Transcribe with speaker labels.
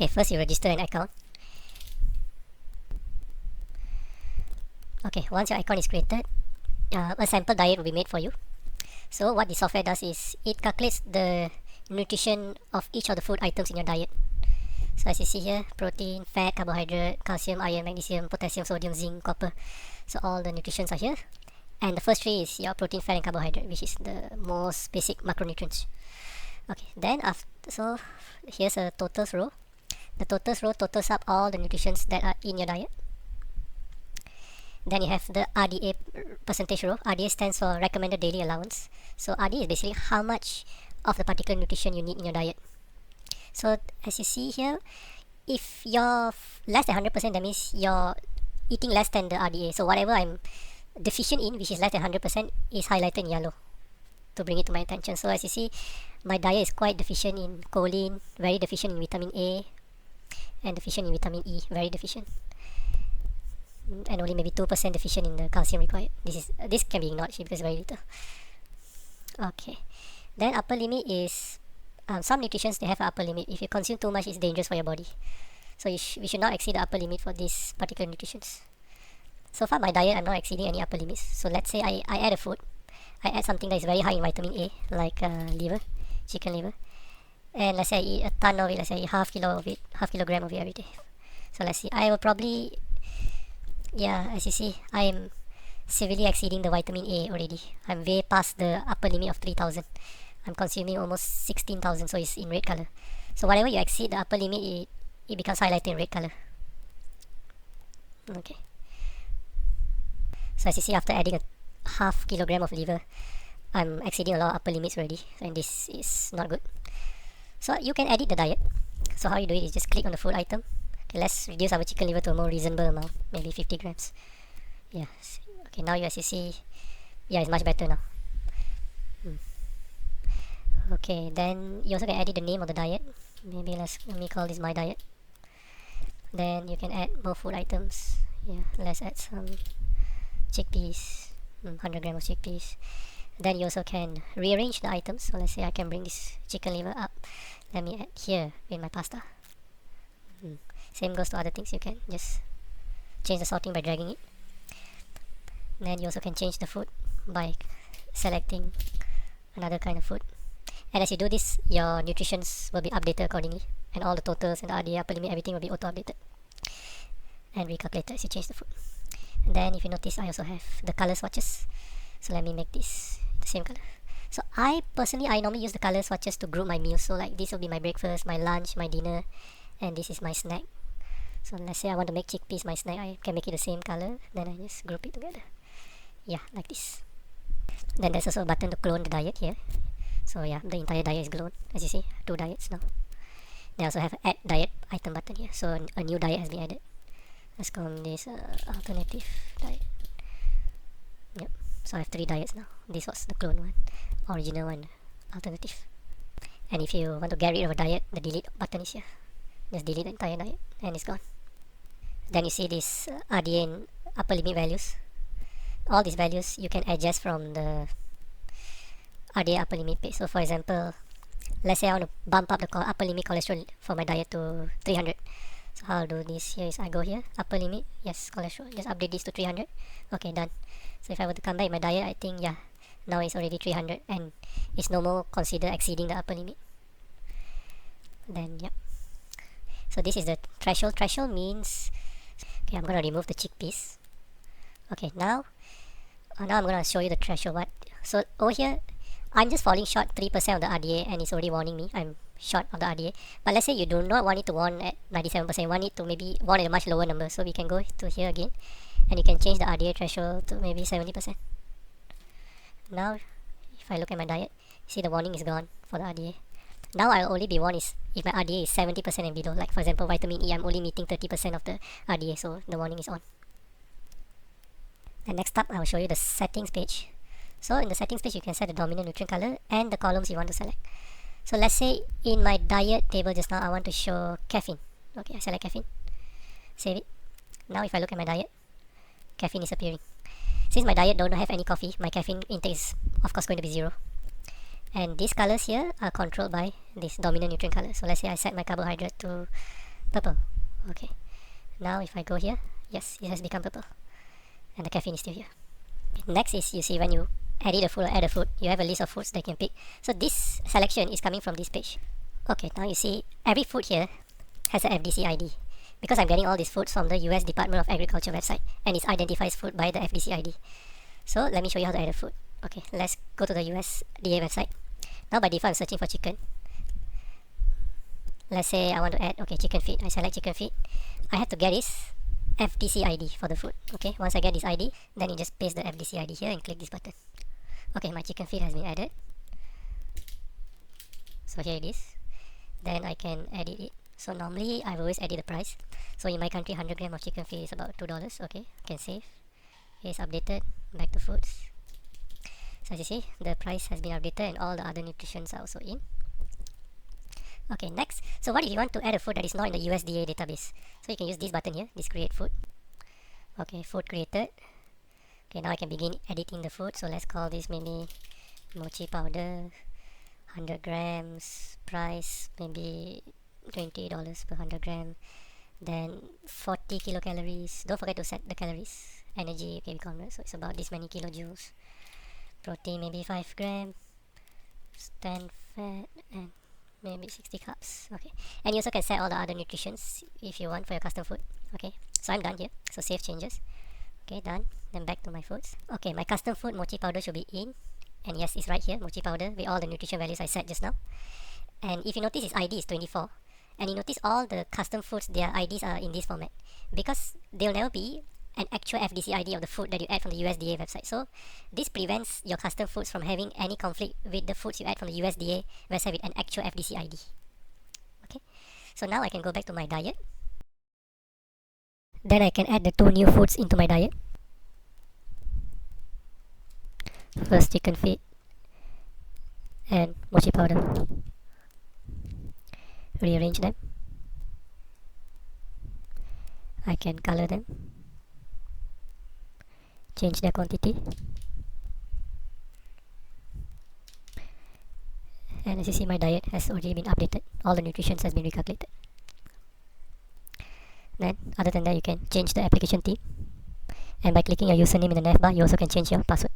Speaker 1: Okay, first you register an account. Okay, once your account is created, a sample diet will be made for you. So what the software does is it calculates the nutrition of each of the food items in your diet. So as you see here, protein, fat, carbohydrate, calcium, iron, magnesium, potassium, sodium, zinc, copper. So all the nutritions are here. And the first three is your protein, fat and carbohydrate, which is the most basic macronutrients. Okay, then so here's a totals row. The totals row totals up all the nutritions that are in your diet. Then you have the RDA percentage row. RDA stands for recommended daily allowance. So RDA is basically how much of the particular nutrition you need in your diet. So as you see here, if you're less than 100%, that means you're eating less than the RDA. So whatever I'm deficient in, which is less than 100%, is highlighted in yellow to bring it to my attention. So as you see, my diet is quite deficient in choline, very deficient in vitamin A, and deficient in vitamin E, very deficient. And only maybe 2% deficient in the calcium required. This can be ignored because very little. Okay, then upper limit is some nutritions, they have an upper limit. If you consume too much, it's dangerous for your body. So we should not exceed the upper limit for these particular nutritions. So far my diet, I'm not exceeding any upper limits. So let's say I add a food. I add something that is very high in vitamin A, like liver, chicken liver. And let's say I eat a ton of it, let's say I eat half kilogram of it every day. So let's see, I will probably, yeah, as you see, I am severely exceeding the vitamin A already. I'm way past the upper limit of 3000. I'm consuming almost 16,000, so it's in red color. So whatever you exceed the upper limit, it becomes highlighted in red color. Okay. So as you see, after adding a half kilogram of liver, I'm exceeding a lot of upper limits already, and this is not good. So you can edit the diet. So how you do it is just click on the food item. Okay, let's reduce our chicken liver to a more reasonable amount, maybe 50 grams. Yeah. Okay, now as you see, yeah, it's much better now. Okay, then you also can edit the name of the diet. Maybe let me call this my diet. Then you can add more food items. Yeah, let's add some chickpeas, 100 grams of chickpeas. Then you also can rearrange the items. So let's say I can bring this chicken liver up. Let me add here in my pasta. Same goes to other things. You can just change the sorting by dragging it. Then you also can change the food by selecting another kind of food. And as you do this, your nutritions will be updated accordingly, and all the totals and the RDA, upper limit, everything will be auto updated and recalculated as you change the food. And then if you notice, I also have the color swatches. So let me make this the same color. So I normally use the color swatches to group my meals. So like this will be my breakfast, my lunch, my dinner, and this is my snack. So let's say I want to make chickpeas my snack, I can make it the same color. Then I just group it together. Yeah, like this. Then there's also a button to clone the diet here. So yeah, the entire diet is cloned. As you see, 2 diets now. They also have an add diet item button here. So a new diet has been added. Let's call this alternative diet. Yep. So I have 3 diets now. This was the clone one, original one, alternative. And if you want to get rid of a diet, the delete button is here. Just delete the entire diet and it's gone. Then you see this RDA and upper limit values. All these values you can adjust from the RDA upper limit page. So for example, let's say I want to bump up the upper limit cholesterol for my diet to 300. So how I'll do this here is I go here, upper limit, yes, cholesterol, just update this to 300. Okay, done. So if I were to come back in my diet, I think, yeah, now it's already 300 and it's no more considered exceeding the upper limit. Then, yep. So this is the threshold. Threshold means, okay, I'm going to remove the chickpeas. Okay, now I'm going to show you the threshold. So over here, I'm just falling short 3% of the RDA and it's already warning me I'm short of the RDA. But let's say you do not want it to warn at 97%, you want it to maybe warn at a much lower number. So we can go to here again and you can change the RDA threshold to maybe 70%. Now, if I look at my diet, see the warning is gone for the RDA. Now I'll only be warned if my RDA is 70% and below. Like for example, vitamin E, I'm only meeting 30% of the RDA, so the warning is on. And next up, I will show you the settings page. So in the settings page, you can set the dominant nutrient color and the columns you want to select. So let's say in my diet table just now, I want to show caffeine. Okay, I select caffeine. Save it. Now if I look at my diet, caffeine is appearing. Since my diet don't have any coffee, my caffeine intake is of course going to be 0. And these colors here are controlled by this dominant nutrient color. So let's say I set my carbohydrate to Purple. Okay. Now if I go here, yes, it has become purple. And the caffeine is still here. Next is, you see, when you edit a food or add a food, you have a list of foods that you can pick. So this selection is coming from this page. Okay, now you see every food here has a FDC ID. Because I'm getting all these foods from the US Department of Agriculture website, and it identifies food by the FDC ID. So let me show you how to add a food. Okay, let's go to the USDA website. Now by default I'm searching for chicken. Let's say I want to add, okay, chicken feet. I select chicken feet. I have to get this FDC ID for the food. Okay, once I get this ID, then you just paste the FDC ID here and click this button. Okay, my chicken feet has been added. So here it is. Then I can edit it. So normally I always edit the price. So in my country, 100 gram of chicken feet is about $2. Okay, I can save. It's updated. Back to foods. So as you see, the price has been updated and all the other nutritions are also in. Okay, next. So what if you want to add a food that is not in the USDA database? So you can use this button here, this create food. Okay, food created. Okay, now I can begin editing the food. So let's call this maybe mochi powder, 100 grams, price maybe $20 per 100 gram. Then 40 kilocalories. Don't forget to set the calories. Energy, okay, we convert. So it's about this many kilojoules. Protein maybe 5 gram. Stand fat and maybe 60 carbs. Okay, and you also can set all the other nutritions if you want for your custom food. Okay, so I'm done here. So save changes. Okay, done. Then back to my foods. Okay, my custom food mochi powder should be in, and yes, it's right here, mochi powder with all the nutrition values I set just now. And if you notice, its ID is 24, and you notice all the custom foods, their IDs are in this format because there'll never be an actual FDC ID of the food that you add from the USDA website. So this prevents your custom foods from having any conflict with the foods you add from the USDA website with an actual FDC ID. Okay, so now I can go back to my diet. Then I can add the 2 new foods into my diet. First, chicken feet and mochi powder. Rearrange them. I can color them, change their quantity, and as you see, my diet has already been updated. All the nutrition has been recalculated. Then other than that, you can change the application theme, and by clicking your username in the nav bar, you also can change your password.